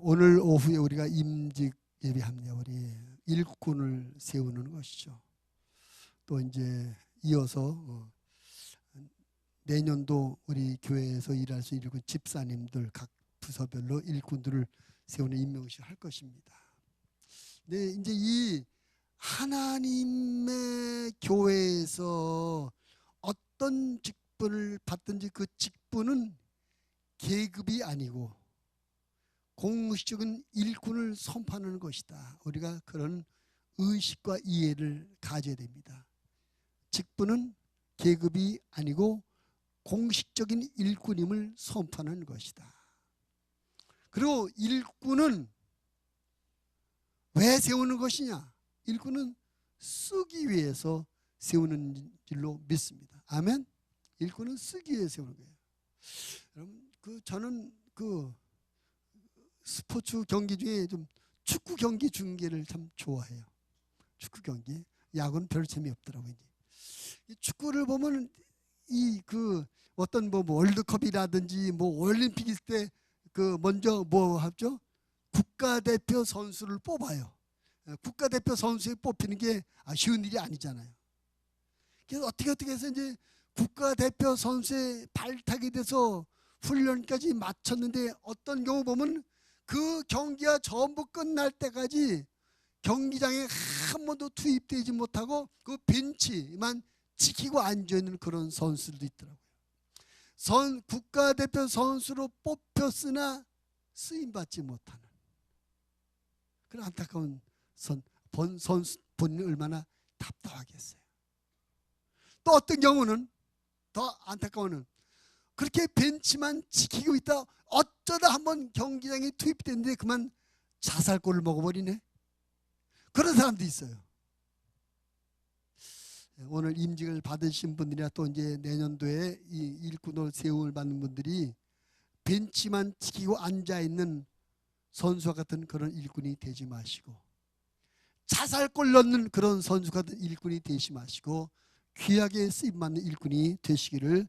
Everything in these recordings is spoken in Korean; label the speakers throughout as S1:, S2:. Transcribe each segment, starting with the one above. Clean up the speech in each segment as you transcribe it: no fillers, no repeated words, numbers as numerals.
S1: 오늘 오후에 우리가 임직 예배합니다. 우리 일꾼을 세우는 것이죠. 또 이제 이어서 내년도 우리 교회에서 일할 수 있는 집사님들 각 부서별로 일꾼들을 세우는 임명식 할 것입니다. 네, 이제 이 하나님의 교회에서 어떤 직분을 받든지 그 직분은 계급이 아니고 공식적인 일꾼을 선포하는 것이다. 우리가 그런 의식과 이해를 가져야 됩니다. 직분은 계급이 아니고 공식적인 일꾼임을 선포하는 것이다. 그리고 일꾼은 왜 세우는 것이냐? 일꾼은 쓰기 위해서 세우는 줄로 믿습니다. 아멘? 일꾼은 쓰기 위해 세우는 거예요. 여러분, 저는 스포츠 경기 중에 좀 축구 경기 중계를 참 좋아해요. 축구 경기. 야구는 별 재미없더라고요. 이 축구를 보면 어떤 월드컵이라든지 올림픽 있을 때 먼저 하죠? 국가대표 선수를 뽑아요. 국가대표 선수에 뽑히는 게 쉬운 일이 아니잖아요. 그래서 어떻게 해서 이제 국가대표 선수에 발탁이 돼서 훈련까지 마쳤는데 어떤 경우 보면 그 경기가 전부 끝날 때까지 경기장에 한 번도 투입되지 못하고 그 벤치만 지키고 앉아있는 그런 선수들도 있더라고요. 국가대표 선수로 뽑혔으나 쓰임받지 못하는 그런 안타까운 선수 본인이 얼마나 답답하겠어요. 또 어떤 경우는 더 안타까운 건 그렇게 벤치만 지키고 있다 어쩌다 한번 경기장에 투입됐는데 그만 자살골을 먹어버리네. 그런 사람도 있어요. 오늘 임직을 받으신 분들이나 또 이제 내년도에 이 일꾼을 세움을 받는 분들이 벤치만 지키고 앉아있는 선수와 같은 그런 일꾼이 되지 마시고 자살골 넣는 그런 선수 같은 일꾼이 되지 마시고 귀하게 쓰임받는 일꾼이 되시기를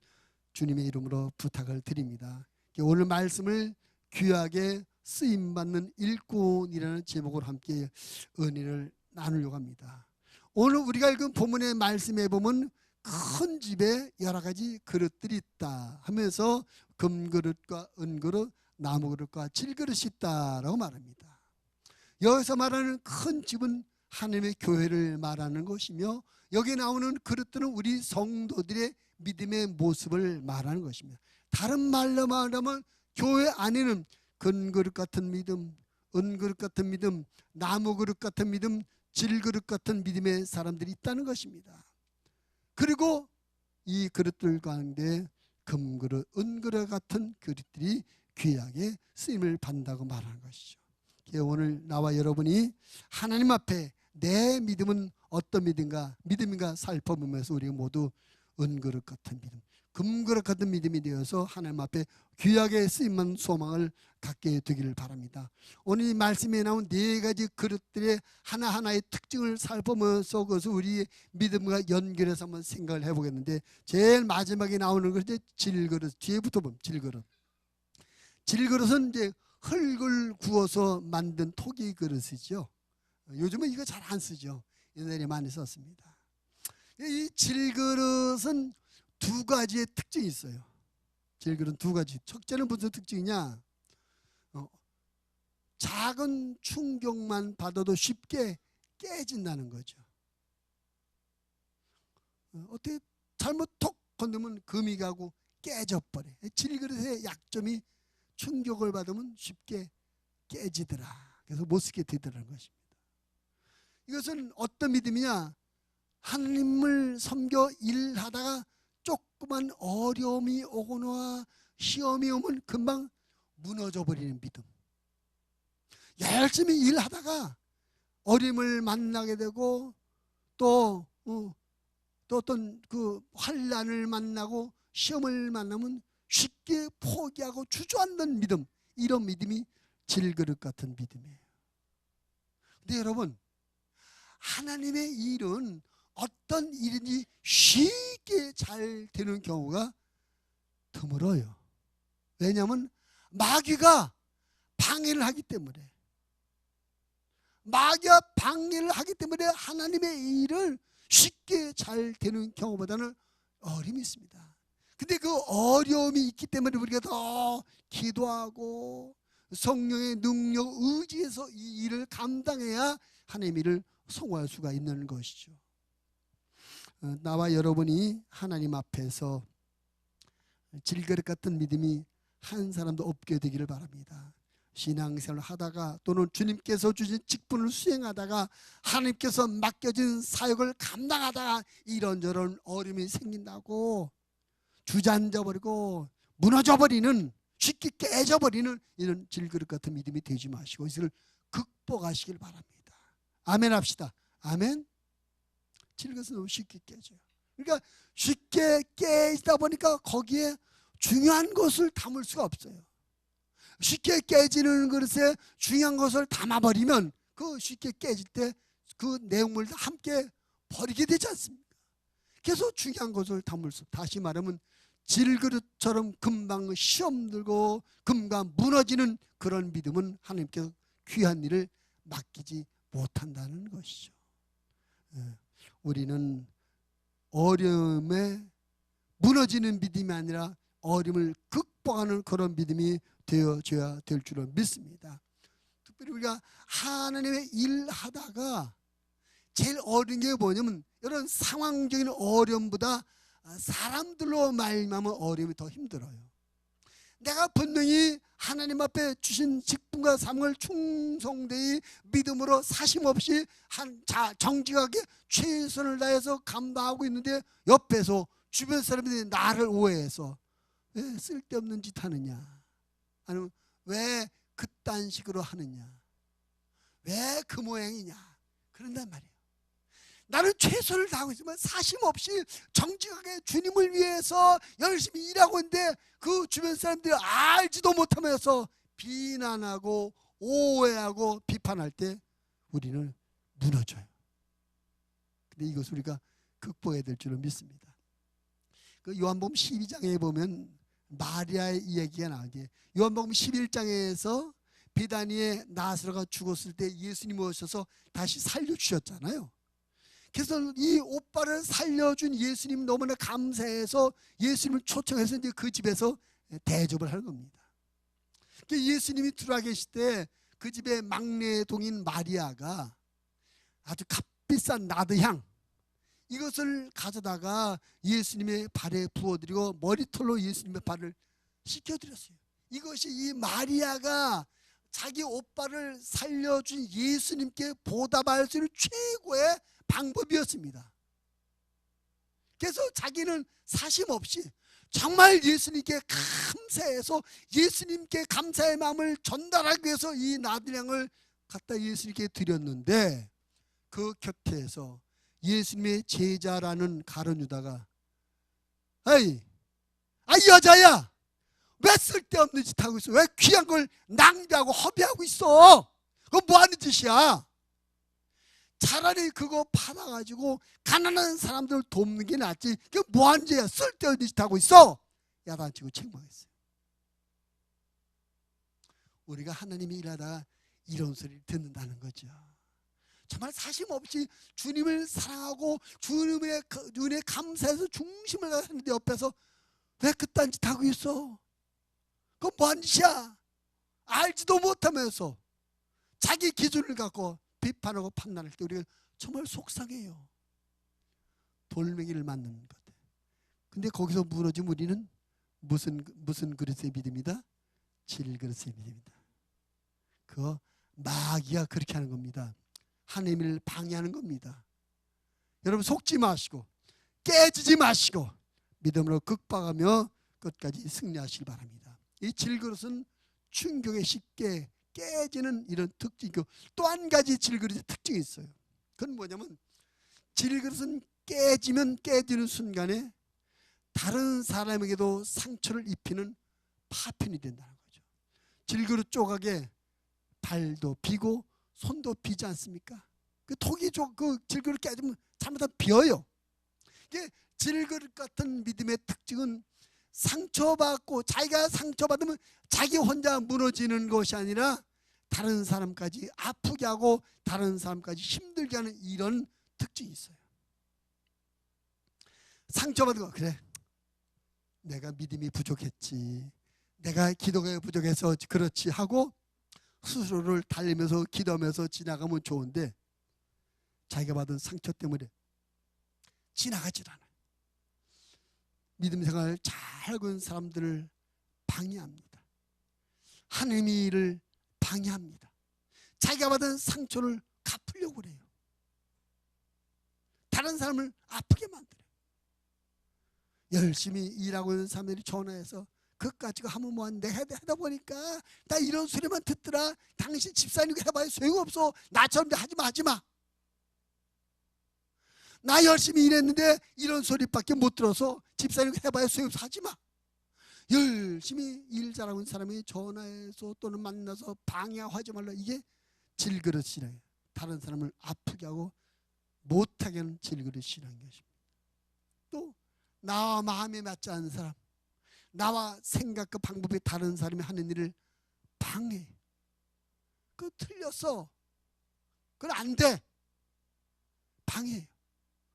S1: 주님의 이름으로 부탁을 드립니다. 오늘 말씀을 귀하게 쓰임받는 일꾼이라는 제목으로 함께 은혜를 나누려고 합니다. 오늘 우리가 읽은 본문의 말씀에 보면 큰 집에 여러 가지 그릇들이 있다 하면서 금그릇과 은그릇, 나무그릇과 질그릇이 있다라고 말합니다. 여기서 말하는 큰 집은 하나님의 교회를 말하는 것이며 여기 나오는 그릇들은 우리 성도들의 믿음의 모습을 말하는 것입니다. 다른 말로 말하면 교회 안에는 금그릇 같은 믿음, 은그릇 같은 믿음, 나무그릇 같은 믿음, 질그릇 같은 믿음의 사람들이 있다는 것입니다. 그리고 이 그릇들 가운데 금그릇, 은그릇 같은 그릇들이 귀하게 쓰임을 받는다고 말하는 것이죠. 오늘 나와 여러분이 하나님 앞에 내 믿음은 어떤 믿음인가 살펴보면서 우리가 모두 은그릇 같은 믿음, 금그릇 같은 믿음이 되어서 하나님 앞에 귀하게 쓰임만 소망을 갖게 되기를 바랍니다. 오늘 이 말씀에 나온 네 가지 그릇들의 하나하나의 특징을 살펴보면서 그것을 우리의 믿음과 연결해서 한번 생각을 해보겠는데 제일 마지막에 나오는 것이 질그릇, 뒤에부터 보면 질그릇. 질그릇은 이제 흙을 구워서 만든 토기 그릇이죠. 요즘은 이거 잘 안 쓰죠. 옛날에 많이 썼습니다. 이 질그릇은 두 가지의 특징이 있어요. 질그릇은 두 가지. 첫째는 무슨 특징이냐? 작은 충격만 받아도 쉽게 깨진다는 거죠. 어떻게 잘못 톡 건드면 금이 가고 깨져버려. 질그릇의 약점이 충격을 받으면 쉽게 깨지더라. 그래서 못 쓰게 되더라는 것입니다. 이것은 어떤 믿음이냐? 하나님을 섬겨 일하다가 조그만 어려움이 오거나 시험이 오면 금방 무너져 버리는 믿음. 열심히 일하다가 어려움을 만나게 되고 또 어떤 환난을 만나고 시험을 만나면 쉽게 포기하고 주저앉는 믿음, 이런 믿음이 질그릇 같은 믿음이에요. 근데 여러분, 하나님의 일은 어떤 일인지 쉽게 잘 되는 경우가 드물어요. 왜냐하면 마귀가 방해를 하기 때문에, 마귀가 방해를 하기 때문에 하나님의 일을 쉽게 잘 되는 경우보다는 어려움이 있습니다. 근데 그 어려움이 있기 때문에 우리가 더 기도하고 성령의 능력, 의지해서 이 일을 감당해야 하나님의 일을 성공할 수가 있는 것이죠. 나와 여러분이 하나님 앞에서 질그릇 같은 믿음이 한 사람도 없게 되기를 바랍니다. 신앙생활을 하다가 또는 주님께서 주신 직분을 수행하다가 하나님께서 맡겨진 사역을 감당하다가 이런저런 어려움이 생긴다고 주저앉아버리고 무너져버리는, 쉽게 깨져버리는 이런 질그릇 같은 믿음이 되지 마시고 이것을 극복하시길 바랍니다. 아멘 합시다. 아멘. 질그릇은 너무 쉽게 깨져요. 그러니까 쉽게 깨지다 보니까 거기에 중요한 것을 담을 수가 없어요. 쉽게 깨지는 그릇에 중요한 것을 담아버리면 그 쉽게 깨질 때 그 내용물을 함께 버리게 되지 않습니까? 계속 중요한 것을 담을 수, 다시 말하면 질그릇처럼 금방 시험 들고 금방 무너지는 그런 믿음은 하나님께서 귀한 일을 맡기지 못한다는 것이죠. 우리는 어려움에 무너지는 믿음이 아니라 어려움을 극복하는 그런 믿음이 되어져야 될 줄을 믿습니다. 특별히 우리가 하나님의 일하다가 제일 어려운 게 뭐냐면 이런 상황적인 어려움보다 사람들로 말미암은 어려움이 더 힘들어요. 내가 분명히 하나님 앞에 주신 직분과 삶을 충성되이 믿음으로 사심없이 정직하게 최선을 다해서 감당하고 있는데 옆에서 주변 사람들이 나를 오해해서 왜 쓸데없는 짓 하느냐, 아니면 왜 그딴 식으로 하느냐, 왜 그 모양이냐 그런단 말이에요. 나는 최선을 다하고 있지만 사심없이 정직하게 주님을 위해서 열심히 일하고 있는데 그 주변 사람들이 알지도 못하면서 비난하고 오해하고 비판할 때 우리는 무너져요. 근데 이것을 우리가 극복해야 될 줄을 믿습니다. 그 요한복음 12장에 보면 마리아의 이야기가 나오는데, 요한복음 11장에서 비다니에 나사로가 죽었을 때 예수님이 오셔서 다시 살려주셨잖아요. 그래서 이 오빠를 살려준 예수님 너무나 감사해서 예수님을 초청해서 이제 그 집에서 대접을 하는 겁니다. 예수님이 들어와 계실 때 그 집의 막내 동인 마리아가 아주 값비싼 나드향 이것을 가져다가 예수님의 발에 부어드리고 머리털로 예수님의 발을 씻겨드렸어요. 이것이 이 마리아가 자기 오빠를 살려준 예수님께 보답할 수 있는 최고의 방법이었습니다. 그래서 자기는 사심 없이 정말 예수님께 감사해서 예수님께 감사의 마음을 전달하기 위해서 이 나들양을 갖다 예수님께 드렸는데, 그 곁에서 예수님의 제자라는 가룟 유다가 아이 여자야, 왜 쓸데없는 짓 하고 있어? 왜 귀한 걸 낭비하고 허비하고 있어? 그거 뭐 하는 짓이야? 차라리 그거 팔아가지고 가난한 사람들 돕는 게 낫지. 그게 뭐 하는 짓이야? 쓸데없는 짓 하고 있어? 야단치고 책망했어요. 우리가 하나님이 일하다가 이런 소리를 듣는다는 거죠. 정말 사심 없이 주님을 사랑하고 주님의 눈에 감사해서 중심을 하는데 옆에서 왜 그딴 짓 하고 있어? 그건 뭐 하는 짓이야? 알지도 못하면서 자기 기준을 갖고 비판하고 판단할 때 우리가 정말 속상해요. 돌멩이를 맞는 것. 근데 거기서 무너진 우리는 무슨 그릇의 믿음이다? 질그릇의 믿음이다. 그거 마귀가 그렇게 하는 겁니다. 하나님을 방해하는 겁니다. 여러분 속지 마시고 깨지지 마시고 믿음으로 극복하며 끝까지 승리하시기 바랍니다. 이 질그릇은 충격에 쉽게 깨지는 이런 특징이고, 또 한 가지 질그릇의 특징이 있어요. 그건 뭐냐면 질그릇은 깨지면 깨지는 순간에 다른 사람에게도 상처를 입히는 파편이 된다는 거죠. 질그릇 조각에 발도 비고 손도 비지 않습니까? 그 톡이 그 질그릇 깨지면 잘못하면 비어요. 이게 질그릇 같은 믿음의 특징은 상처받고 자기가 상처받으면 자기 혼자 무너지는 것이 아니라 다른 사람까지 아프게 하고 다른 사람까지 힘들게 하는 이런 특징이 있어요. 상처받은 거, 그래, 내가 믿음이 부족했지, 내가 기도가 부족해서 그렇지 하고 스스로를 달리면서 기도하면서 지나가면 좋은데, 자기가 받은 상처 때문에 지나가질 않아요. 믿음 생활을 잘 하고 있는 사람들을 방해합니다. 하나님의 일을 방해합니다. 자기가 받은 상처를 갚으려고 그래요. 다른 사람을 아프게 만들어요. 열심히 일하고 있는 사람들이 전화해서 그까지가 하면 뭐하는데 하다 보니까 나 이런 소리만 듣더라. 당신 집사님 해봐야 소용없어. 나처럼 하지마. 나 열심히 일했는데 이런 소리밖에 못 들어서 집사님 해봐야 소용없어. 하지마. 열심히 일 잘하고 있는 사람이 전화해서 또는 만나서 방해하지 말라. 이게 질그릇이래요. 다른 사람을 아프게 하고 못하게 하는 질그릇이라는 것입니다. 또 나와 마음에 맞지 않는 사람, 나와 생각과 방법이 다른 사람이 하는 일을 방해. 그거 틀렸어. 그건 안 돼. 방해해요.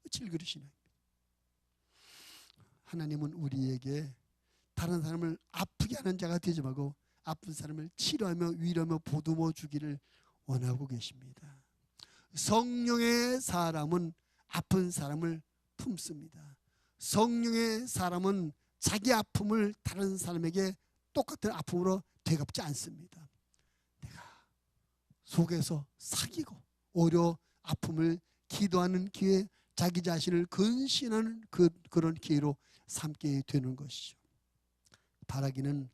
S1: 질그릇이네. 하나님은 우리에게 다른 사람을 아프게 하는 자가 되지 말고 아픈 사람을 치료하며 위로하며 보듬어 주기를 원하고 계십니다. 성령의 사람은 아픈 사람을 품습니다. 성령의 사람은 자기 아픔을 다른 사람에게 똑같은 아픔으로 되갚지 않습니다. 내가 속에서 사귀고 오히려 아픔을 기도하는 기회, 자기 자신을 근신하는 그런 기회로 삼게 되는 것이죠. 바라기는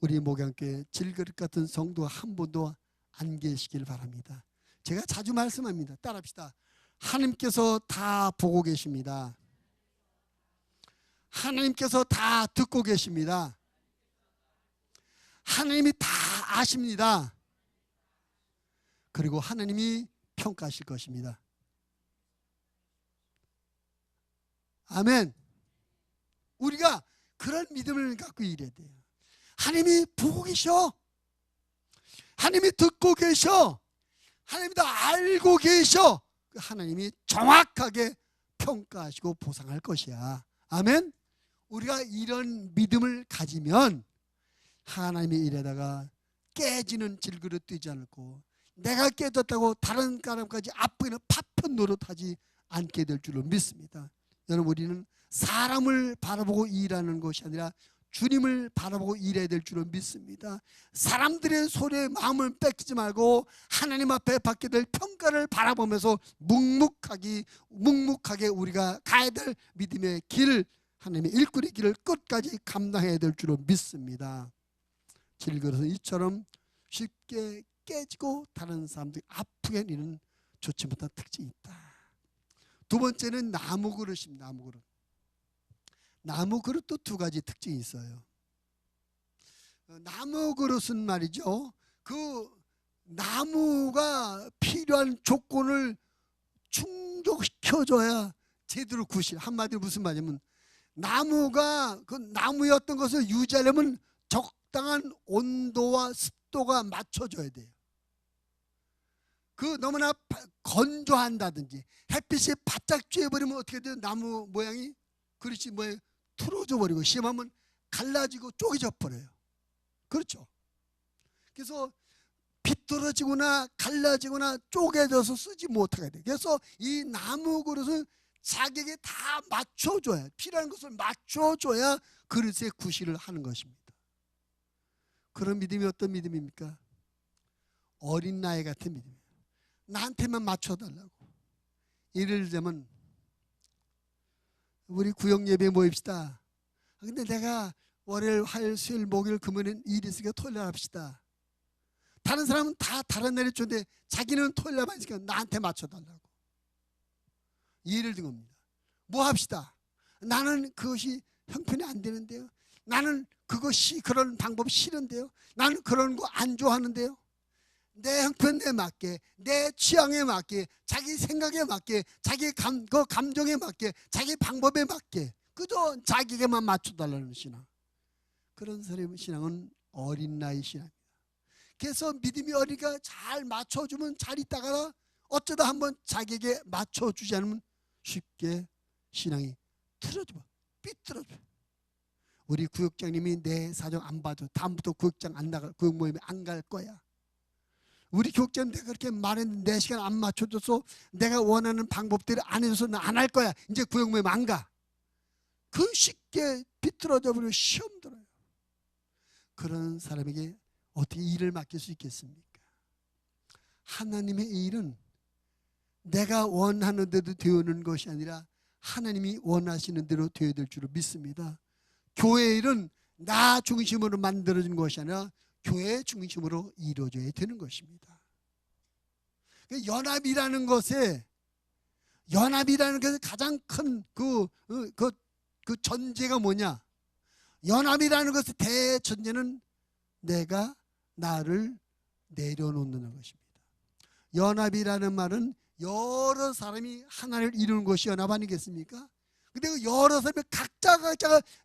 S1: 우리 목양교회 질그릇 같은 성도가 한 분도 안 계시길 바랍니다. 제가 자주 말씀합니다. 따라합시다. 하나님께서 다 보고 계십니다. 하나님께서 다 듣고 계십니다. 하나님이 다 아십니다. 그리고 하나님이 평가하실 것입니다. 아멘. 우리가 그런 믿음을 갖고 일해야 돼요. 하나님이 보고 계셔. 하나님이 듣고 계셔. 하나님이 다 알고 계셔. 하나님이 정확하게 평가하시고 보상할 것이야. 아멘. 우리가 이런 믿음을 가지면 하나님의 일에다가 깨지는 질그릇 되지 않고 내가 깨졌다고 다른 사람까지 아프게는 파편 노릇하지 않게 될 줄로 믿습니다. 여러분, 우리는 사람을 바라보고 일하는 것이 아니라 주님을 바라보고 일해야 될 줄로 믿습니다. 사람들의 소리에 마음을 뺏기지 말고 하나님 앞에 받게 될 평가를 바라보면서 묵묵하게 우리가 가야 될 믿음의 길, 하나님의 일꾼의 길을 끝까지 감당해야 될 줄로 믿습니다. 질그릇은 이처럼 쉽게 깨지고 다른 사람들이 아프게 하는 좋지 못한 특징이 있다. 두 번째는 나무 그릇입니다. 나무 그릇. 나무 그릇도 두 가지 특징이 있어요. 나무 그릇은 말이죠, 그 나무가 필요한 조건을 충족시켜줘야 제대로 구실. 한마디로 무슨 말이냐면 나무가 그 나무였던 것을 유지하려면 적당한 온도와 습도가 맞춰져야 돼요. 그 너무나 건조한다든지 햇빛이 바짝 쬐버리면 어떻게 돼요? 나무 모양이 그릇이 뭐예요? 틀어져 버리고 심하면 갈라지고 쪼개져 버려요. 그렇죠? 그래서 비뚤어지거나 갈라지거나 쪼개져서 쓰지 못하게 돼요. 그래서 이 나무 그릇은 자기에게 다 맞춰줘야, 필요한 것을 맞춰줘야 그릇에 구실을 하는 것입니다. 그런 믿음이 어떤 믿음입니까? 어린 나이 같은 믿음이에요. 나한테만 맞춰달라고. 예를 들자면 우리 구역 예배에 모입시다. 근데 내가 월요일, 화요일, 수요일, 목요일, 금요일은 일이 있으니까 토요일 날 합시다. 다른 사람은 다 다른 날에 주는데 자기는 토요일 날만 있으니까 나한테 맞춰달라고. 예를 든 겁니다. 뭐 합시다. 나는 그것이 형편이 안 되는데요. 나는 그것이 그런 방법이 싫은데요. 나는 그런 거 안 좋아하는데요. 내 형편에 맞게, 내 취향에 맞게, 자기 생각에 맞게, 자기 감정에 맞게, 자기 방법에 맞게. 그저 자기에게만 맞춰달라는 신앙. 그런 사람의 신앙은 어린 나이 신앙입니다. 그래서 믿음이 어리니까 잘 맞춰주면 잘 있다가 어쩌다 한번 자기에게 맞춰주지 않으면 쉽게 신앙이 틀어져, 삐뚤어져. 우리 구역장님이 내 사정 안 봐도 다음부터 구역장 안 나갈, 구역 모임에 안 갈 거야. 우리 교육자는 내가 그렇게 말했는데 내 시간 안 맞춰줘서 내가 원하는 방법대로 안 해줘서 나 안 할 거야. 이제 구역 모임 안 가. 그 쉽게 비틀어져 버리고 시험 들어요. 그런 사람에게 어떻게 일을 맡길 수 있겠습니까? 하나님의 일은 내가 원하는 대로 되어오는 것이 아니라 하나님이 원하시는 대로 되어야 될 줄로 믿습니다. 교회 일은 나 중심으로 만들어진 것이 아니라 교회 중심으로 이루어져야 되는 것입니다. 연합이라는 것에 가장 큰 그 전제가 뭐냐? 연합이라는 것의 대전제는 내가 나를 내려놓는 것입니다. 연합이라는 말은 여러 사람이 하나를 이루는 것이 연합 아니겠습니까? 근데 그 여러 사람이 각자가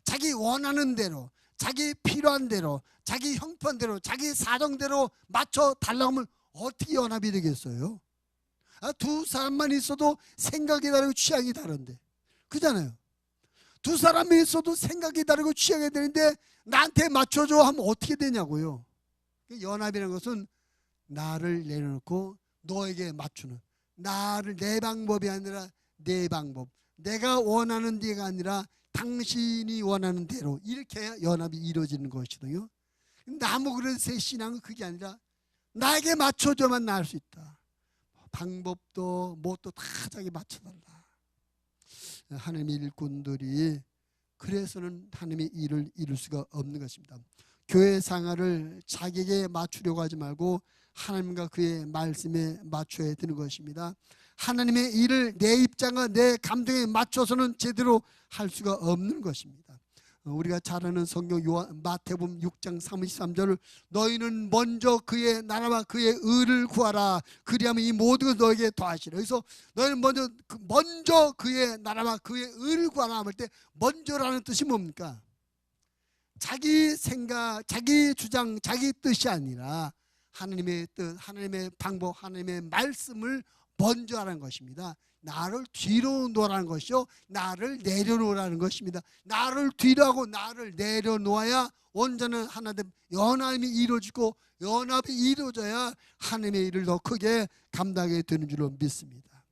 S1: 자기 원하는 대로, 자기 필요한 대로, 자기 형편대로, 자기 사정대로 맞춰 달라고 하면 어떻게 연합이 되겠어요? 두 사람만 있어도 생각이 다르고 취향이 다른데, 그잖아요. 두 사람이 있어도 생각이 다르고 취향이 다른데 나한테 맞춰줘 하면 어떻게 되냐고요. 연합이라는 것은 나를 내려놓고 너에게 맞추는, 나를 내 방법이 아니라 내 방법, 내가 원하는 데가 아니라 당신이 원하는 대로, 이렇게 해야 연합이 이루어지는 것이거든요. 나무 그릇의 신앙은 그게 아니라 나에게 맞춰줘만 나 할 수 있다. 방법도 뭣도 다 자기 맞춰달라. 하나님의 일꾼들이 그래서는 하나님의 일을 이룰 수가 없는 것입니다. 교회 상하를 자기에게 맞추려고 하지 말고 하나님과 그의 말씀에 맞춰야 되는 것입니다. 하나님의 일을 내 입장과 내 감정에 맞춰서는 제대로 할 수가 없는 것입니다. 우리가 잘 아는 성경 마태복음 6장 33절을 너희는 먼저 그의 나라와 그의 의를 구하라. 그리하면 이 모든 것을 너에게 더하시라. 그래서 너희는 먼저 그의 나라와 그의 의를 구하라 할 때 먼저라는 뜻이 뭡니까? 자기 생각, 자기 주장, 자기 뜻이 아니라 하나님의 뜻, 하나님의 방법, 하나님의 말씀을 먼저 하라는 것입니다. 나를 뒤로 놓으라는 것이요, 나를 내려놓으라는 것입니다. 나를 뒤로 하고 나를 내려놓아야 온전한 하나됨, 연합이 이루어지고 연합이 이루어져야 하나님의 일을 더 크게 감당하게 되는 줄로 믿습니다.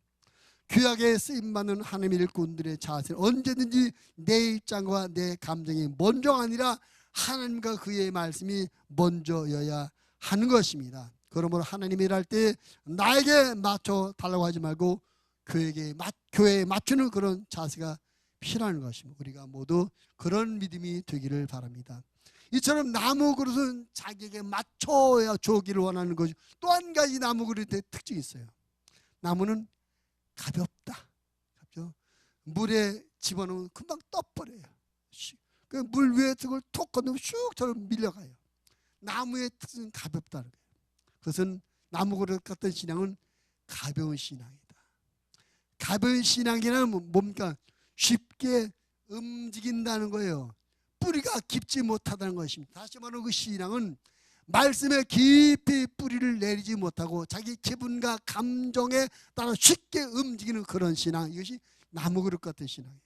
S1: 구약에 쓰임받는 하나님의 일꾼들의 자세는 언제든지 내 입장과 내 감정이 먼저가 아니라 하나님과 그의 말씀이 먼저여야 하는 것입니다. 그러므로 하나님이 일할 때 나에게 맞춰 달라고 하지 말고 교회에 맞추는 그런 자세가 필요한 것입니다. 우리가 모두 그런 믿음이 되기를 바랍니다. 이처럼 나무 그릇은 자기에게 맞춰야 주기를 원하는 것이, 또 한 가지 나무 그릇의 특징이 있어요. 나무는 가볍다. 가볍죠? 물에 집어넣으면 금방 떠버려요. 그 물 위에 그걸 톡 건너면 슉 저를 밀려가요. 나무의 특징은 가볍다는 거예요. 그것은 나무 그릇 같은 신앙은 가벼운 신앙이다. 가벼운 신앙이란 뭡니까? 쉽게 움직인다는 거예요. 뿌리가 깊지 못하다는 것입니다. 다시 말하면 그 신앙은 말씀에 깊이 뿌리를 내리지 못하고 자기 기분과 감정에 따라 쉽게 움직이는 그런 신앙, 이것이 나무 그릇 같은 신앙이에요.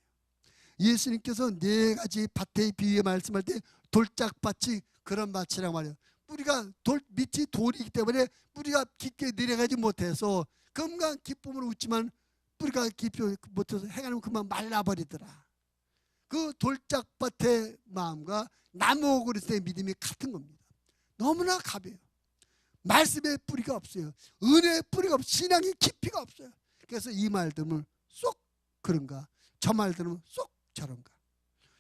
S1: 예수님께서 네 가지 밭의 비유에 말씀할 때 돌짝밭이 그런 밭이라고 말해요. 뿌리가 밑이 돌이기 때문에 뿌리가 깊게 내려가지 못해서 금방 기쁨으로 웃지만 뿌리가 깊이 못해서 해가면 금방 말라버리더라. 그 돌짝밭의 마음과 나무 그릇의 믿음이 같은 겁니다. 너무나 가벼워요. 말씀의 뿌리가 없어요. 은혜의 뿌리가 없어요. 신앙의 깊이가 없어요. 그래서 이 말 들으면 쏙 그런가, 저 말 들으면 쏙 저런가,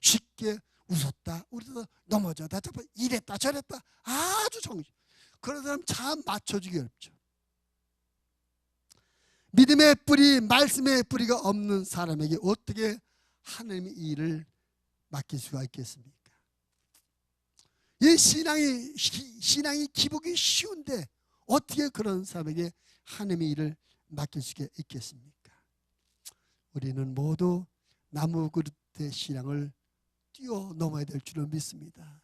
S1: 쉽게 웃었다 울었다 넘어졌다 이랬다 저랬다, 아주 정신, 그런 사람 참 맞춰주기 어렵죠. 믿음의 뿌리, 말씀의 뿌리가 없는 사람에게 어떻게 하나님의 일을 맡길 수가 있겠습니까? 이 신앙이 기복이 쉬운데 어떻게 그런 사람에게 하나님의 일을 맡길 수가 있겠습니까? 우리는 모두 나무 그릇 그 신앙을 뛰어넘어야 될 줄을 믿습니다.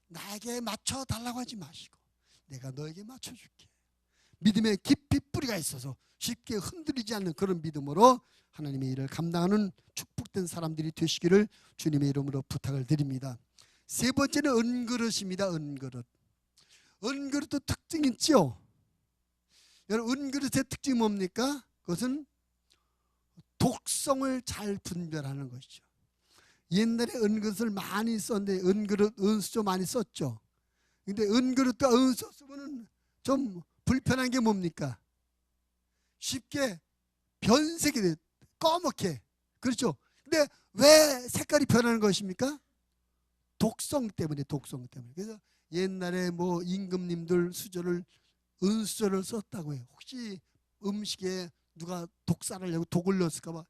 S1: 나에게 맞춰달라고 하지 마시고 내가 너에게 맞춰줄게. 믿음에 깊이 뿌리가 있어서 쉽게 흔들리지 않는 그런 믿음으로 하나님의 일을 감당하는 축복된 사람들이 되시기를 주님의 이름으로 부탁을 드립니다. 세 번째는 은그릇입니다. 은그릇. 은그릇도 특징이 있죠. 여러분, 은그릇의 특징이 뭡니까? 그것은 독성을 잘 분별하는 것이죠. 옛날에 은그릇을 많이 썼는데 은그릇, 은수저 많이 썼죠. 근데 은그릇과 은수저 쓰면 좀 불편한 게 뭡니까? 쉽게 변색이 돼, 꺼멓게. 그렇죠? 근데 왜 색깔이 변하는 것입니까? 독성 때문에, 독성 때문에. 그래서 옛날에 뭐 임금님들 수저를 은수저를 썼다고 해요. 혹시 음식에 누가 독살을 하려고 독을 넣었을까 봐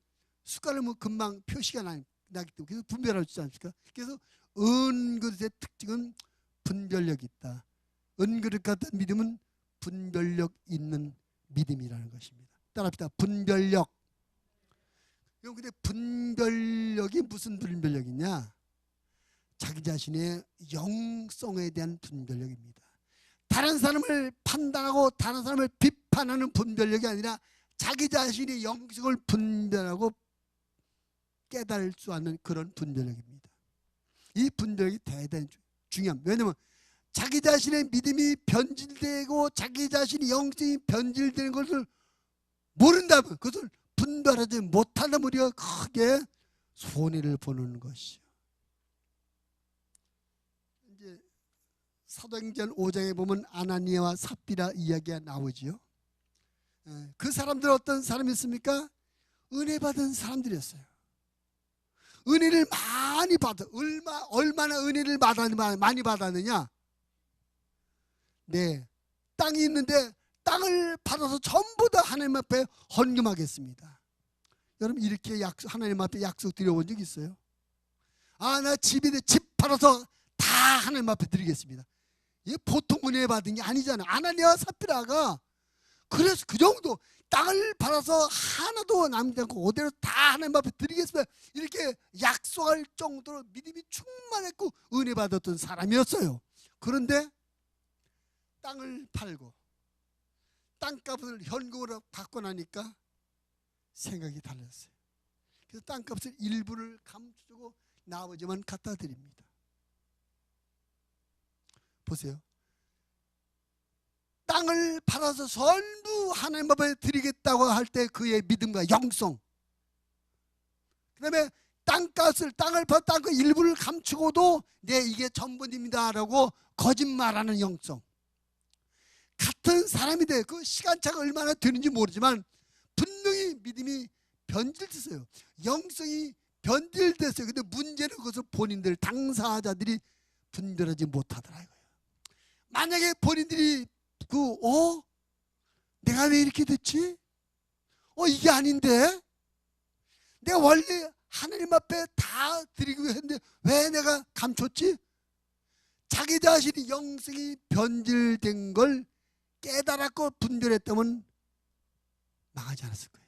S1: 숟갈을 뭐 금방 표시가 나기 때문에 그래서 분별할 수 있지 않습니까? 그래서 은그릇의 특징은 분별력이 있다. 은그릇 같은 믿음은 분별력 있는 믿음이라는 것입니다. 따라합시다. 분별력. 근데 분별력이 무슨 분별력이냐? 자기 자신의 영성에 대한 분별력입니다. 다른 사람을 판단하고 다른 사람을 비판하는 분별력이 아니라 자기 자신의 영성을 분별하고 깨달을 수 있는 그런 분별력입니다. 이 분별력이 대단히 중요합니다. 왜냐하면 자기 자신의 믿음이 변질되고 자기 자신의 영성이 변질되는 것을 모른다면, 그것을 분별하지 못한다면 우리가 크게 손해를 보는 것이죠. 이제 사도행전 5장에 보면 아나니아와 삽비라 이야기가 나오지요. 그 사람들은 어떤 사람이었습니까? 은혜 받은 사람들이었어요. 은혜를 많이 받아. 얼마나 은혜를 많이 받았느냐? 네, 땅이 있는데 땅을 팔아서 전부 다 하나님 앞에 헌금하겠습니다. 여러분, 이렇게 하나님 앞에 약속 드려본 적 있어요? 아, 나 집인데 집 팔아서 다 하나님 앞에 드리겠습니다. 이게 보통 은혜 받은 게 아니잖아요. 아나니아와 삽비라가 그래서 그 정도 땅을 팔아서 하나도 남지 않고 그대로 다 하나님 앞에 드리겠습니다. 이렇게 약속할 정도로 믿음이 충만했고 은혜 받았던 사람이었어요. 그런데 땅을 팔고 땅값을 현금으로 받고 나니까 생각이 달랐어요. 그래서 땅값을 일부를 감추고 나머지만 갖다 드립니다. 보세요. 땅을 팔아서 전부 하나님 앞에 드리겠다고 할 때 그의 믿음과 영성, 그 다음에 땅을 팔아 땅값 일부를 감추고도 네, 이게 전부입니다 라고 거짓말하는 영성, 같은 사람인데 그 시간차가 얼마나 되는지 모르지만 분명히 믿음이 변질됐어요. 영성이 변질됐어요. 근데 문제는 그것을 본인들 당사자들이 분별하지 못하더라고요. 만약에 본인들이 내가 왜 이렇게 됐지? 이게 아닌데? 내가 원래 하나님 앞에 다 드리고 했는데 왜 내가 감췄지? 자기 자신이 영성이 변질된 걸 깨달았고 분별했다면 망하지 않았을 거예요.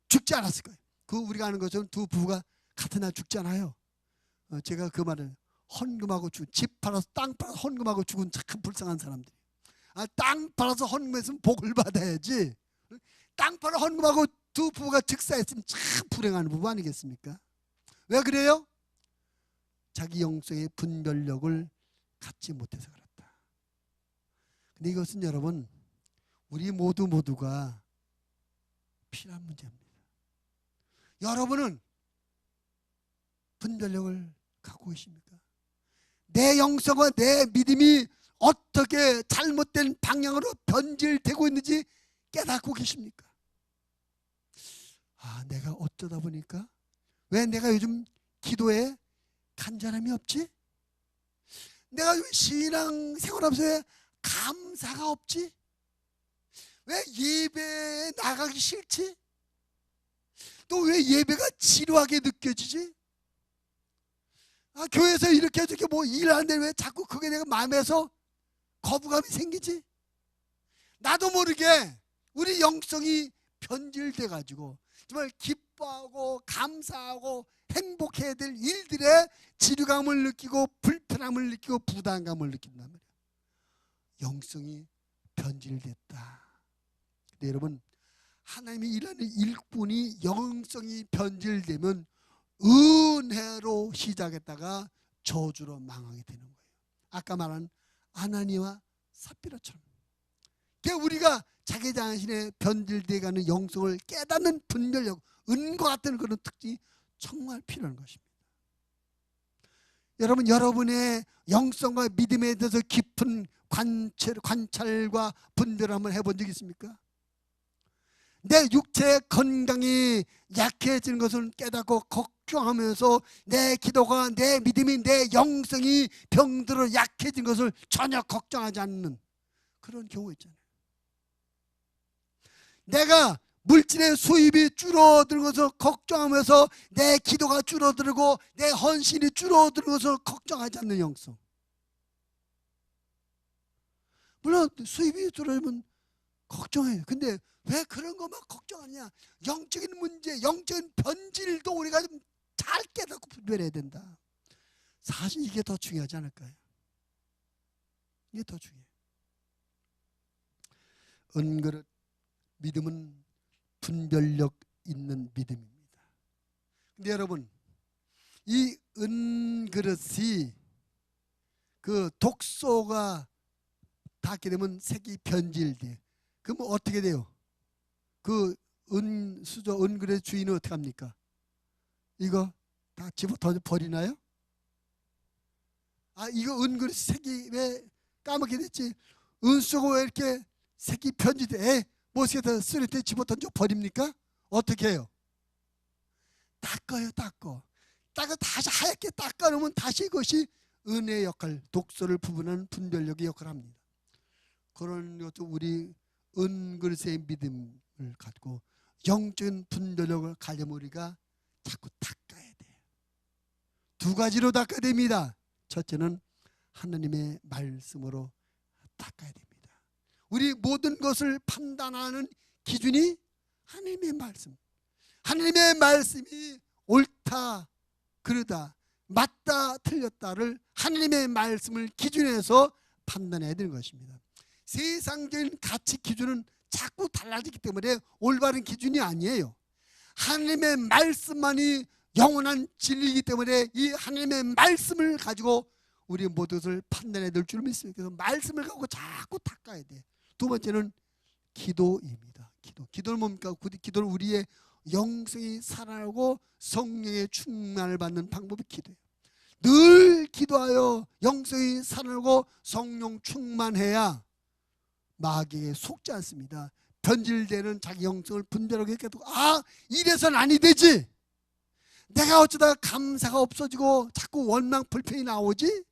S1: 죽지 않았을 거예요. 우리가 아는 것처럼 두 부부가 같은 날 죽잖아요. 제가 그 말을 헌금하고 집 팔아서 땅 팔아서 헌금하고 죽은 참 불쌍한 사람들이. 땅 팔아서 헌금했으면 복을 받아야지. 땅 팔아 헌금하고 두 부부가 즉사했으면 참 불행한 부부 아니겠습니까? 왜 그래요? 자기 영성의 분별력을 갖지 못해서 그렇다. 근데 이것은 여러분, 우리 모두가 필요한 문제입니다. 여러분은 분별력을 갖고 계십니까? 내 영성과 내 믿음이 어떻게 잘못된 방향으로 변질되고 있는지 깨닫고 계십니까? 내가 어쩌다 보니까 왜 내가 요즘 기도에 간절함이 없지? 내가 왜 신앙 생활하면서 왜 감사가 없지? 왜 예배에 나가기 싫지? 또 왜 예배가 지루하게 느껴지지? 교회에서 이렇게 저렇게 뭐 일하는데 왜 자꾸 그게 내가 마음에서 거부감이 생기지? 나도 모르게 우리 영성이 변질돼 가지고 정말 기뻐하고 감사하고 행복해야 될 일들에 지루감을 느끼고 불편함을 느끼고 부담감을 느낀단 말이에요. 영성이 변질됐다. 근데 여러분, 하나님이 일하는 일꾼이 영성이 변질되면 은혜로 시작했다가 저주로 망하게 되는 거예요. 아까 말한 아나니와 삽비라처럼. 그러니까 우리가 자기 자신의 변질되어가는 영성을 깨닫는 분별력, 은과 같은 그런 특징이 정말 필요한 것입니다. 여러분, 여러분의 영성과 믿음에 대해서 깊은 관찰과 분별을 한번 해본 적 있습니까? 내 육체의 건강이 약해지는 것을 깨닫고 걱정하면서 내 기도가, 내 믿음이, 내 영성이 병들어 약해진 것을 전혀 걱정하지 않는 그런 경우 있잖아요. 내가 물질의 수입이 줄어드는 것을 걱정하면서 내 기도가 줄어들고 내 헌신이 줄어드는 것을 걱정하지 않는 영성. 물론 수입이 줄어들면 걱정해요. 근데 왜 그런 것만 걱정하냐? 영적인 문제, 영적인 변질도 우리가 좀 잘 깨닫고 분별해야 된다. 사실 이게 더 중요하지 않을까요? 이게 더 중요해요. 은그릇 믿음은 분별력 있는 믿음입니다. 근데 여러분, 이 은그릇이 그 독소가 닿게 되면 색이 변질돼. 그럼 어떻게 돼요? 그 은수저 은그릇 주인은 어떻게 합니까? 이거 다 집어 던져 버리나요? 아, 이거 은그릇 색이 왜 까맣게 됐지? 은수저가 왜 이렇게 색이 변질돼? 못에다 쓰레기에 집어 던져 버립니까? 어떻게 해요? 닦아요. 닦아 다시 하얗게 닦아 놓으면 다시 그것이 은혜의 역할, 독소를 부분하는 분별력의 역할을 합니다. 그런 것도 우리 은그릇의 믿음을 갖고 영적인 분별력을 가려면 우리가 자꾸 닦아야 돼요. 두 가지로 닦아야 됩니다. 첫째는 하나님의 말씀으로 닦아야 됩니다. 우리 모든 것을 판단하는 기준이 하나님의 말씀. 하나님의 말씀이 옳다, 그르다, 맞다, 틀렸다를 하나님의 말씀을 기준해서 판단해야 되는 것입니다. 세상적인 가치 기준은 자꾸 달라지기 때문에 올바른 기준이 아니에요. 하나님의 말씀만이 영원한 진리이기 때문에 이 하나님의 말씀을 가지고 우리 모두를 판단해야 될 줄 믿습니다. 그래서 말씀을 갖고 자꾸 닦아야 돼. 두 번째는 기도입니다. 기도는 뭡니까? 기도는 우리의 영성이 살아나고 성령의 충만을 받는 방법이 기도예요. 늘 기도하여 영성이 살아나고 성령 충만해야 마귀에게 속지 않습니다. 변질되는 자기 영성을 분별하게 깨닫고, 아, 이래서는 아니 되지. 내가 어쩌다 감사가 없어지고 자꾸 원망 불평이 나오지?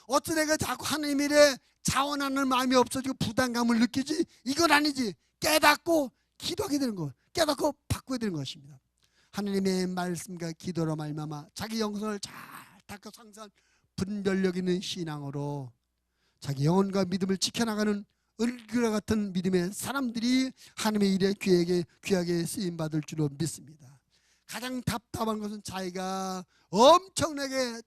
S1: 어쩌다 내가 자꾸 하나님 일에 자원하는 마음이 없어지고 부담감을 느끼지? 이건 아니지. 깨닫고 기도하게 되는 것, 깨닫고 바꾸게 되는 것입니다. 하나님의 말씀과 기도로 말미암아 자기 영성을 잘 닦아 상상 분별력 있는 신앙으로 자기 영혼과 믿음을 지켜나가는 은그릇 같은 믿음의 사람들이 하나님의 일에 귀하게 쓰임받을 줄로 믿습니다. 가장 답답한 것은 자기가 엄청나게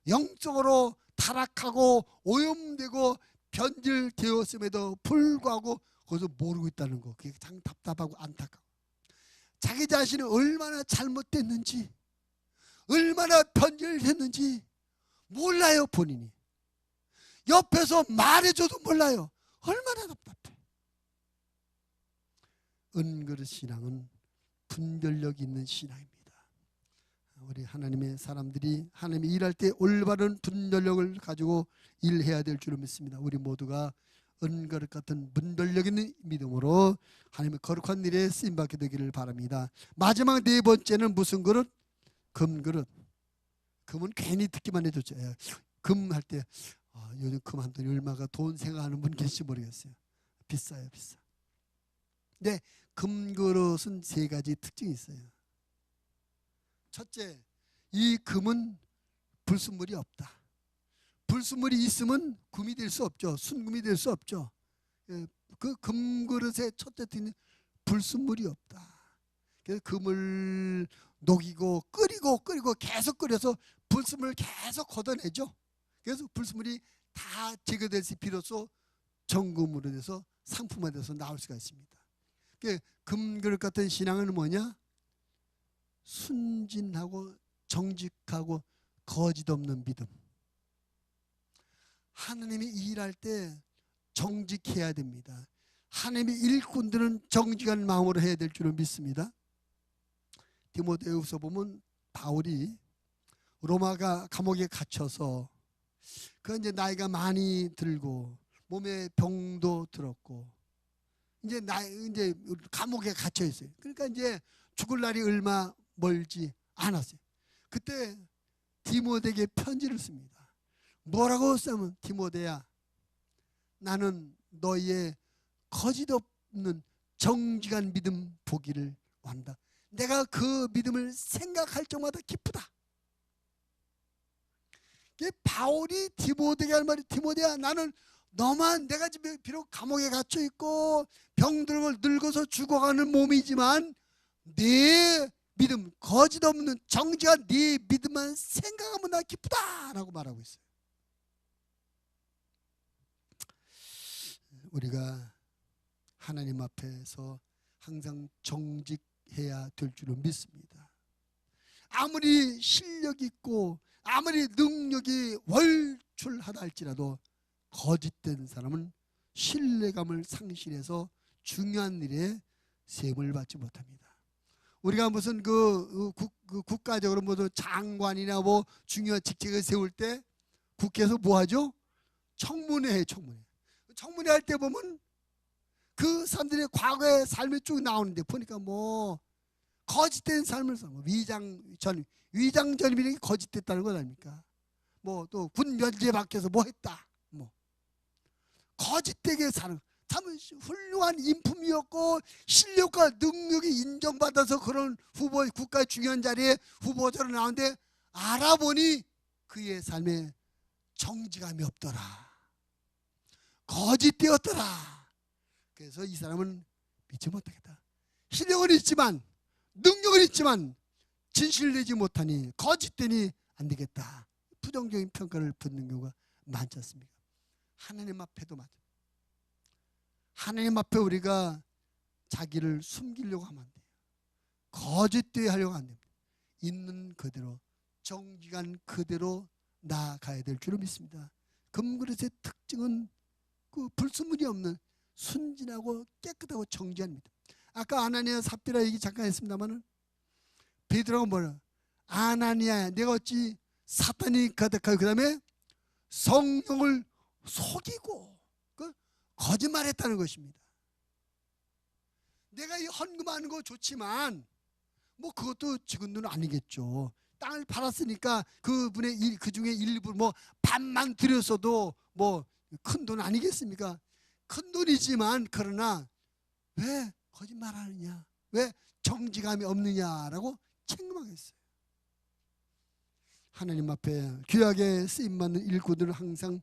S1: 영적으로 타락하고 오염되고 변질되었음에도 불구하고 거기서 모르고 있다는 거. 그게 가장 답답하고 안타까워. 자기 자신이 얼마나 잘못됐는지, 얼마나 변질됐는지 몰라요. 본인이 옆에서 말해줘도 몰라요. 얼마나 답답해. 은그릇 신앙은 분별력 있는 신앙입니다. 우리 하나님의 사람들이 하나님이 일할 때 올바른 분별력을 가지고 일해야 될 줄을 믿습니다. 우리 모두가 은그릇 같은 분별력 있는 믿음으로 하나님의 거룩한 일에 쓰임받게 되기를 바랍니다. 마지막 네 번째는 무슨 그릇? 금그릇. 금은 괜히 듣기만 해도 금 할 때 요즘 금 한 돈이 얼마가 돈 생각하는 분 계실지 모르겠어요. 비싸요, 비싸. 근데 금그릇은 세 가지 특징이 있어요. 첫째, 이 금은 불순물이 없다. 불순물이 있으면 금이 될 수 없죠. 순금이 될 수 없죠. 그 금그릇의 첫째 특징은 불순물이 없다. 그래서 금을 녹이고 끓이고 계속 끓여서 불순물을 계속 걷어내죠. 그래서 불순물이 다 제거돼서 비로소 정금으로 돼서 상품화 돼서 나올 수가 있습니다. 금그릇 같은 신앙은 뭐냐? 순진하고 정직하고 거짓 없는 믿음. 하나님이 일할 때 정직해야 됩니다. 하나님의 일꾼들은 정직한 마음으로 해야 될 줄을 믿습니다. 디모데후서 보면 바울이 로마가 감옥에 갇혀서 그 이제 나이가 많이 들고 몸에 병도 들었고 이제 감옥에 갇혀 있어요. 그러니까 이제 죽을 날이 얼마 멀지 않았어요. 그때 디모데에게 편지를 씁니다. 뭐라고 쓰면, 디모데야, 나는 너희의 거짓 없는 정직한 믿음 보기를 원한다. 내가 그 믿음을 생각할 적마다 기쁘다. 바울이 디모데에게 할 말이, 디모데야, 나는 너만, 내가 지금 비록 감옥에 갇혀 있고 병들고 늙어서 죽어가는 몸이지만 네 믿음, 거짓 없는 정직한 네 믿음만 생각하면 나 기쁘다 라고 말하고 있어요. 우리가 하나님 앞에서 항상 정직해야 될 줄은 믿습니다. 아무리 실력 있고 아무리 능력이 월출하다 할지라도 거짓된 사람은 신뢰감을 상실해서 중요한 일에 세움을 받지 못합니다. 우리가 무슨 국가적으로 뭐 장관이나 뭐 중요한 직책을 세울 때 국회에서 뭐 하죠? 청문회 해요, 청문회. 청문회 할 때 보면 그 사람들의 과거의 삶이 쭉 나오는데 보니까 뭐 거짓된 삶을 살고 위장전입이 거짓됐다는 것 아닙니까? 뭐 또 군 면제 밖에서 뭐 했다. 뭐 거짓되게 사는, 참 훌륭한 인품이었고 실력과 능력이 인정받아서 그런 후보, 국가 중요한 자리에 후보자로 나오는데 알아보니 그의 삶에 정직함이 없더라. 거짓되었더라. 그래서 이 사람은 믿지 못하겠다. 실력은 있지만 능력은 있지만 진실을 내지 못하니 거짓되니 안 되겠다. 부정적인 평가를 받는 경우가 많지 않습니까? 하나님 앞에도 맞아요. 하나님 앞에 우리가 자기를 숨기려고 하면 안 돼요. 거짓되게 하려고 안 됩니다. 있는 그대로 정직한 그대로 나아가야 될 줄을 믿습니다. 금그릇의 특징은 그 불순물이 없는 순진하고 깨끗하고 정직한 믿음. 아까 아나니아 삽비라 얘기 잠깐 했습니다만은 베드로가 뭐라, 아나니아야 내가 어찌 사탄이 가득하고 그 다음에 성령을 속이고 거짓말했다는 것입니다. 내가 이 헌금하는 거 좋지만 뭐 그것도 지금 돈 아니겠죠. 땅을 팔았으니까 그분의 그 중에 일부 뭐 반만 드렸어도 뭐 큰 돈 아니겠습니까? 큰 돈이지만 그러나 왜 거짓말하느냐, 왜 정직함이 없느냐라고 책망했어요. 하나님 앞에 귀하게 쓰임받는 일꾼들은 항상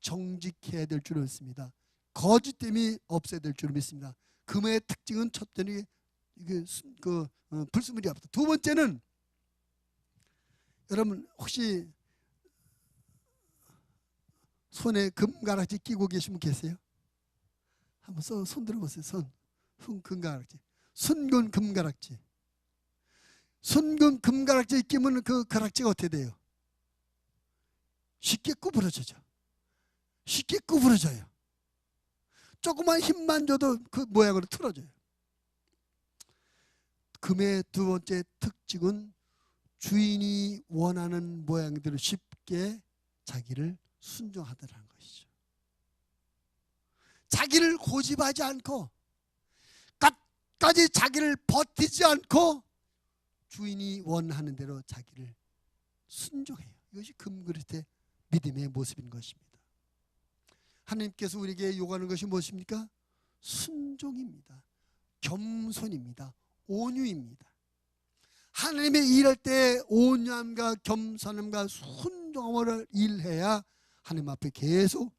S1: 정직해야 될 줄을 믿습니다. 거짓됨이 없어야 될 줄을 믿습니다. 금의 특징은 첫째는 불순물이 없다. 두 번째는, 여러분 혹시 손에 금가락지 끼고 계신 분 계세요? 한번 손 들어보세요. 손 금가락지, 순금 금가락지. 순금 금가락지 끼면 그 가락지가 어떻게 돼요? 쉽게 구부러져요. 쉽게 구부러져요. 조그만 힘만 줘도 그 모양으로 틀어져요. 금의 두 번째 특징은 주인이 원하는 모양대로 쉽게 자기를 순종하더라는 것이죠. 자기를 고집하지 않고 끝까지 자기를 버티지 않고 주인이 원하는 대로 자기를 순종해요. 이것이 금그릇의 믿음의 모습인 것입니다. 하나님께서 우리에게 요구하는 것이 무엇입니까? 순종입니다. 겸손입니다. 온유입니다. 하나님의 일할 때 온유함과 겸손함과 순종함을 일해야 하나님 앞에 계속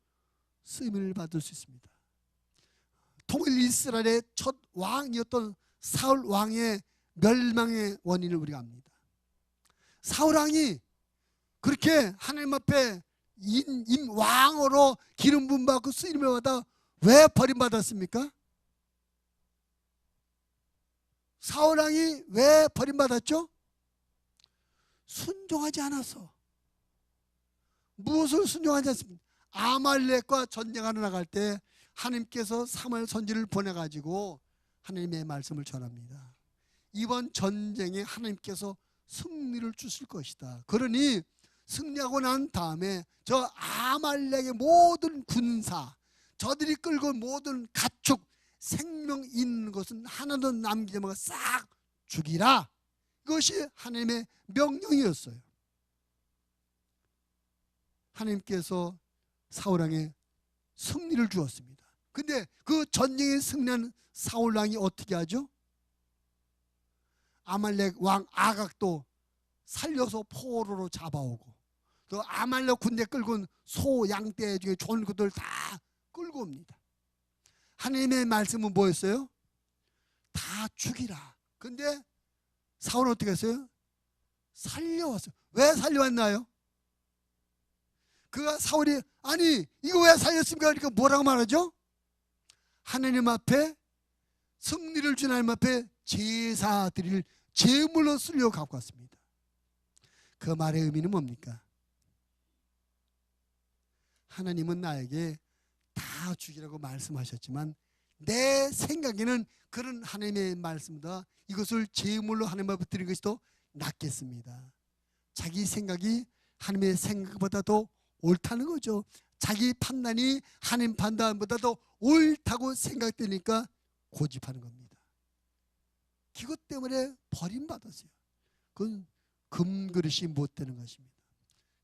S1: 쓰임을 받을 수 있습니다. 통일 이스라엘의 첫 왕이었던 사울 왕의 멸망의 원인을 우리가 압니다. 사울왕이 그렇게 하나님 앞에 왕으로 기름 부음 받고 쓰임을 받아 왜 버림받았습니까? 사울왕이 왜 버림받았죠? 순종하지 않아서. 무엇을 순종하지 않습니까? 아말렉과 전쟁하러 나갈 때 하나님께서 사무엘 선지를 보내가지고 하나님의 말씀을 전합니다. 이번 전쟁에 하나님께서 승리를 주실 것이다. 그러니 승리하고 난 다음에 저 아말렉의 모든 군사, 저들이 끌고 온 모든 가축, 생명 있는 것은 하나도 남기지 말고 싹 죽이라. 이것이 하나님의 명령이었어요. 하나님께서 사울왕에 승리를 주었습니다. 근데 그 전쟁에 승리한 사울왕이 어떻게 하죠? 아말렉 왕 아각도 살려서 포로로 잡아오고, 또 아말렉 군대 끌고 온 소, 양떼 중에 좋은 것들 다 끌고 옵니다. 하나님의 말씀은 뭐였어요? 다 죽이라. 근데 사울은 어떻게 했어요? 살려왔어요. 왜 살려왔나요? 그가 사울이 아니 이거 왜 살렸습니까? 그러니까 뭐라고 말하죠? 하나님 앞에 승리를 준 하나님 앞에 제사 드릴 제물로 쓰려고 갖고 왔습니다. 그 말의 의미는 뭡니까? 하나님은 나에게 다 죽이라고 말씀하셨지만 내 생각에는 그런 하나님의 말씀보다 이것을 제물로 하나님 앞에 드리는 것이 더 낫겠습니다. 자기 생각이 하나님의 생각보다 더 옳다는 거죠. 자기 판단이 하나님 판단보다 더 옳다고 생각되니까 고집하는 겁니다. 그것 때문에 버림받았어요. 그건 금그릇이 못 되는 것입니다.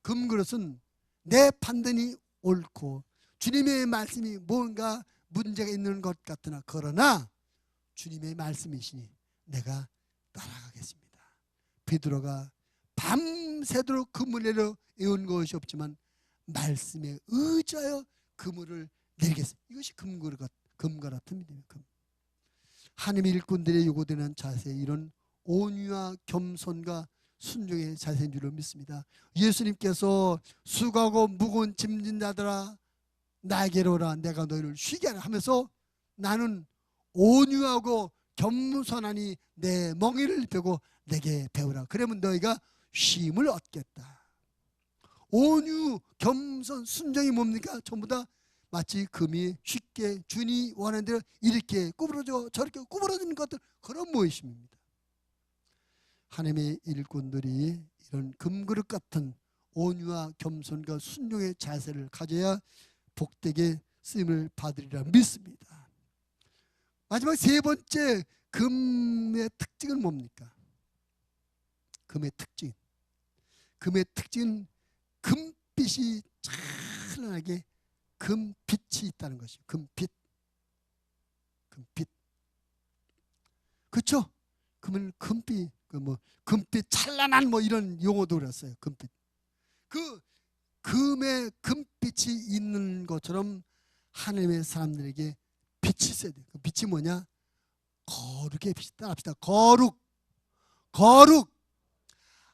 S1: 금그릇은 내 판단이 옳고 주님의 말씀이 뭔가 문제가 있는 것 같으나 그러나 주님의 말씀이시니 내가 따라가겠습니다. 베드로가 밤새도록 그물 내려 애운 것이 없지만 말씀에 의지하여 그물을 내리겠습니다. 이것이 금과 같은 믿음입니다. 하나님의 일꾼들의 요구되는 자세, 이런 온유와 겸손과 순종의 자세인 줄로 믿습니다. 예수님께서 수고하고 무거운 짐진 자들아 나에게로 오라 내가 너희를 쉬게 하라 하면서 나는 온유하고 겸손하니 내 멍에를 펴고 내게 배우라 그러면 너희가 쉼을 얻겠다. 온유, 겸손, 순종이 뭡니까? 전부 다 마치 금이 쉽게 주인이 원하는 대로 이렇게 구부러져 저렇게 구부러지는 것들, 그런 모습입니다. 하나님의 일꾼들이 이런 금그릇 같은 온유와 겸손과 순종의 자세를 가져야 복되게 쓰임을 받으리라 믿습니다. 마지막 세 번째, 금의 특징은 뭡니까? 금의 특징은 금빛이 찬란하게 금빛이 있다는 것이죠. 금빛. 그렇죠? 그러면 금빛, 금빛 찬란한 이런 용어도 그랬어요. 금빛. 그 금의 금빛이 있는 것처럼 하나님의 사람들에게 빛이 있어야 돼요. 그 빛이 뭐냐? 거룩의 빛이. 따라합시다. 거룩.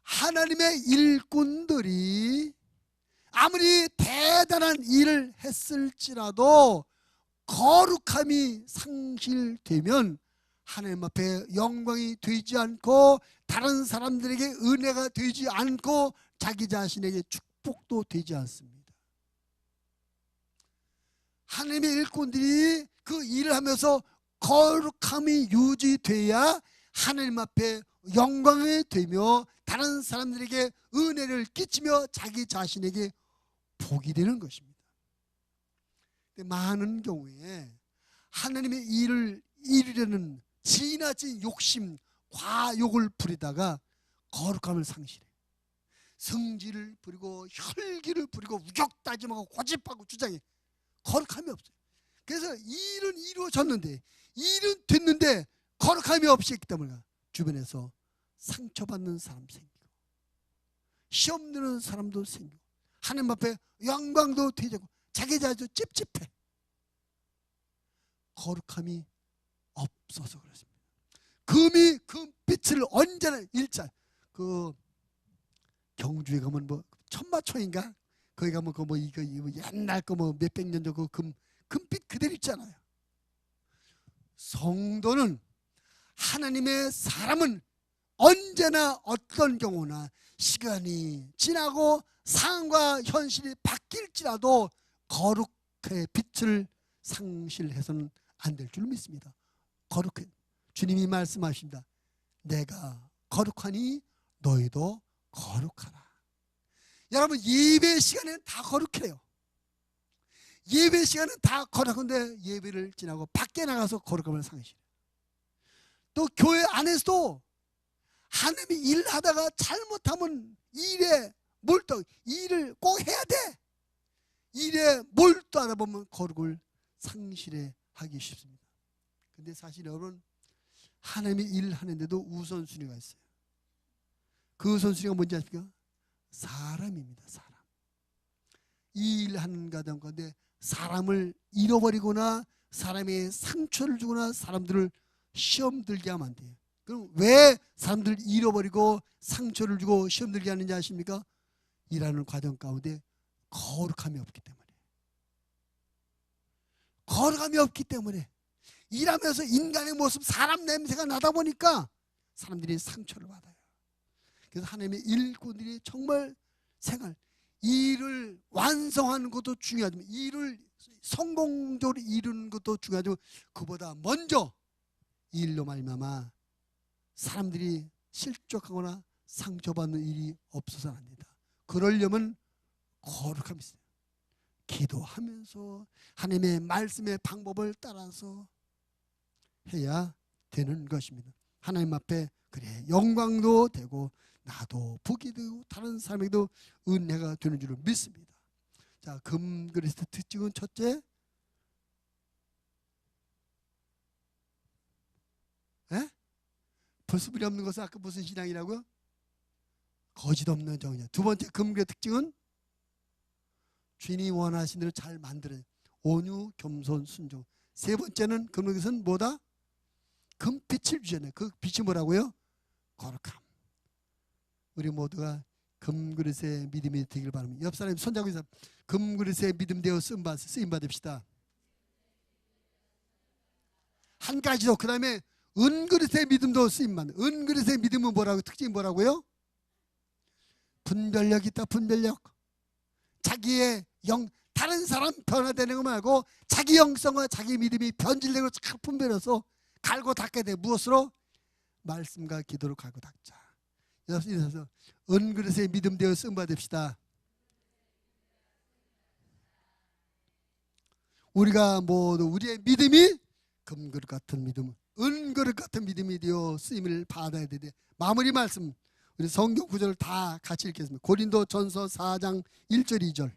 S1: 하나님의 일꾼들이 아무리 대단한 일을 했을지라도 거룩함이 상실되면 하나님 앞에 영광이 되지 않고 다른 사람들에게 은혜가 되지 않고 자기 자신에게 축복도 되지 않습니다. 하나님의 일꾼들이 그 일을 하면서 거룩함이 유지돼야 하나님 앞에 영광이 되며 다른 사람들에게 은혜를 끼치며 자기 자신에게 복이 되는 것입니다. 많은 경우에 하나님의 일을 이루려는 지나친 욕심, 과욕을 부리다가 거룩함을 상실해. 성질을 부리고 혈기를 부리고 우격다짐하고 고집하고 주장해. 거룩함이 없어요. 그래서 일은 이루어졌는데, 일은 됐는데 거룩함이 없이 했기 때문에 주변에서 상처받는 사람 생기고 시험 드는 사람도 생기고 하나님 앞에 영광도 되고 자기 자신도 찝찝해. 거룩함이 없어서 그렇습니다. 금이 금빛을 언제나 일자. 그 경주에 가면 뭐 천마초인가? 거기 가면 그 뭐 이거 옛날 거 뭐 몇백 년 전 그 금빛 그대로 있잖아요. 성도는 하나님의 사람은 언제나 어떤 경우나 시간이 지나고 상황과 현실이 바뀔지라도 거룩의 빛을 상실해서는 안 될 줄 믿습니다. 거룩해. 주님이 말씀하십니다. 내가 거룩하니 너희도 거룩하라. 여러분, 예배 시간에는 다 거룩해요. 예배 시간은 다 거룩한데 예배를 지나고 밖에 나가서 거룩함을 상실해요. 또 교회 안에서도 하나님이 일하다가 잘못하면 일에 몰두, 일을 꼭 해야 돼. 일에 몰두하다 보면 거룩을 상실해 하기 쉽습니다. 근데 사실 여러분, 하나님이 일하는데도 우선순위가 있어요. 그 우선순위가 뭔지 아십니까? 사람입니다. 사람. 이 일하는 가운데 사람을 잃어버리거나 사람의 상처를 주거나 사람들을 시험 들게 하면 안 돼요. 그럼 왜 사람들을 잃어버리고 상처를 주고 시험 들게 하는지 아십니까? 일하는 과정 가운데 거룩함이 없기 때문에. 거룩함이 없기 때문에 일하면서 인간의 모습, 사람 냄새가 나다 보니까 사람들이 상처를 받아요. 그래서 하나님의 일꾼들이 정말 생활, 일을 완성하는 것도 중요하지만 일을 성공적으로 이루는 것도 중요하지만 그보다 먼저 이 일로 말미암아 사람들이 실족하거나 상처받는 일이 없어서는 안 됩니다. 그러려면 거룩함이 있어요. 기도하면서 하나님의 말씀의 방법을 따라서 해야 되는 것입니다. 하나님 앞에 그래 영광도 되고 나도 복이 되고 다른 사람에게도 은혜가 되는 줄을 믿습니다. 자, 금그릇의 특징은 첫째, 벌수불이 없는 것은 아까 무슨 신앙이라고요? 거짓 없는 정의냐. 두 번째, 금그릇의 특징은 주인이 원하신 대로 잘 만들어요. 온유, 겸손, 순종. 세 번째는 금그릇은 뭐다? 금빛을 주셨네. 그 빛이 뭐라고요? 거룩함. 우리 모두가 금그릇의 믿음이 되길 바랍니다. 옆 사람이 손잡고 있어. 금그릇의 믿음 되어 쓰임 받읍시다. 한 가지 더. 그 다음에 은그릇의 믿음도 쓰임만. 은그릇의 믿음은 뭐라고? 특징이 뭐라고요? 분별력 있다. 분별력. 자기의 다른 사람 변화되는 거 말고 자기 영성과 자기 믿음이 변질되고 잘 분별해서 갈고 닦게 돼. 무엇으로? 말씀과 기도로 갈고 닦자. 그래서 은그릇의 믿음 되어 쓰임 받읍시다. 우리가 모두 우리의 믿음이 금그릇 같은 믿음, 은그릇 같은 믿음이 되어 쓰임을 받아야 되는데, 마무리 말씀 우리 성경 구절을 다 같이 읽겠습니다. 고린도 전서 4장 1절 2절.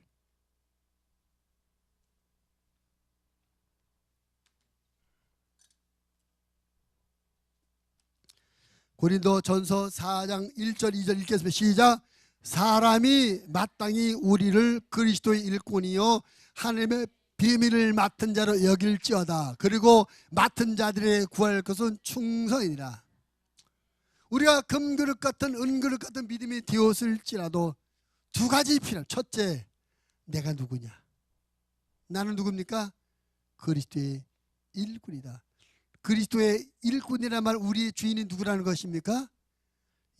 S1: 고린도 전서 4장 1절 2절 읽겠습니다. 시작. 사람이 마땅히 우리를 그리스도의 일꾼이요 하나님의 비밀을 맡은 자로 여길지어다. 그리고 맡은 자들의 구할 것은 충성이니라. 우리가 금그릇 같은 은그릇 같은 믿음이 되었을지라도 두 가지 필요합니다. 첫째, 내가 누구냐? 나는 누굽니까? 그리스도의 일꾼이다. 그리스도의 일꾼이란 말, 우리의 주인이 누구라는 것입니까?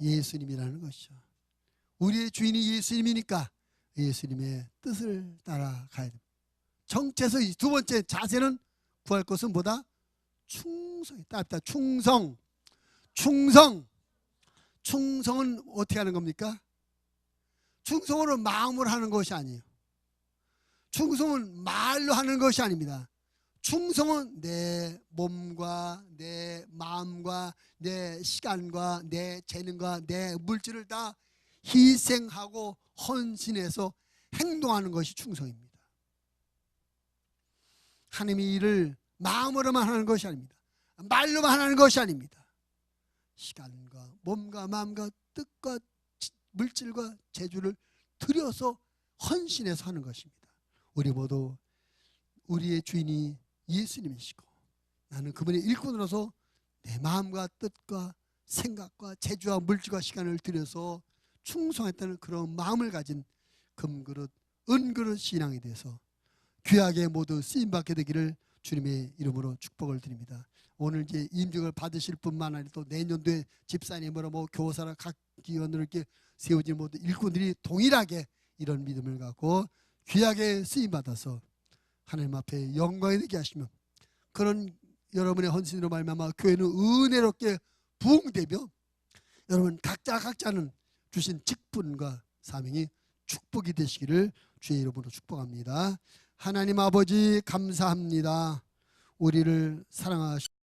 S1: 예수님이라는 것이죠. 우리의 주인이 예수님이니까 예수님의 뜻을 따라가야 됩니다. 정체서. 두 번째 자세는 구할 것은 뭐다? 충성이 따뜻하다. 충성은 어떻게 하는 겁니까? 충성으로 마음으로 하는 것이 아니에요. 충성은 말로 하는 것이 아닙니다. 충성은 내 몸과 내 마음과 내 시간과 내 재능과 내 물질을 다 희생하고 헌신해서 행동하는 것이 충성입니다. 하나님의 일을 마음으로만 하는 것이 아닙니다. 말로만 하는 것이 아닙니다. 시간과 몸과 마음과 뜻과 물질과 재주를 들여서 헌신해서 하는 것입니다. 우리 모두 우리의 주인이 예수님이시고 나는 그분의 일꾼으로서 내 마음과 뜻과 생각과 재주와 물질과 시간을 들여서 충성했다는 그런 마음을 가진 금그릇, 은그릇 신앙에 대해서 귀하게 모두 쓰임받게 되기를 주님의 이름으로 축복을 드립니다. 오늘 이제 임직을 받으실 뿐만 아니라 또 내년도에 집사님으로 교사나 각 기관으로 이렇게 세워진 모든 일꾼들이 동일하게 이런 믿음을 갖고 귀하게 쓰임받아서 하나님 앞에 영광이 되게 하시면 그런 여러분의 헌신으로 말미암아 교회는 은혜롭게 부흥되며 여러분 각자는 주신 직분과 사명이 축복이 되시기를 주의 이름으로 축복합니다. 하나님 아버지 감사합니다. 우리를 사랑하시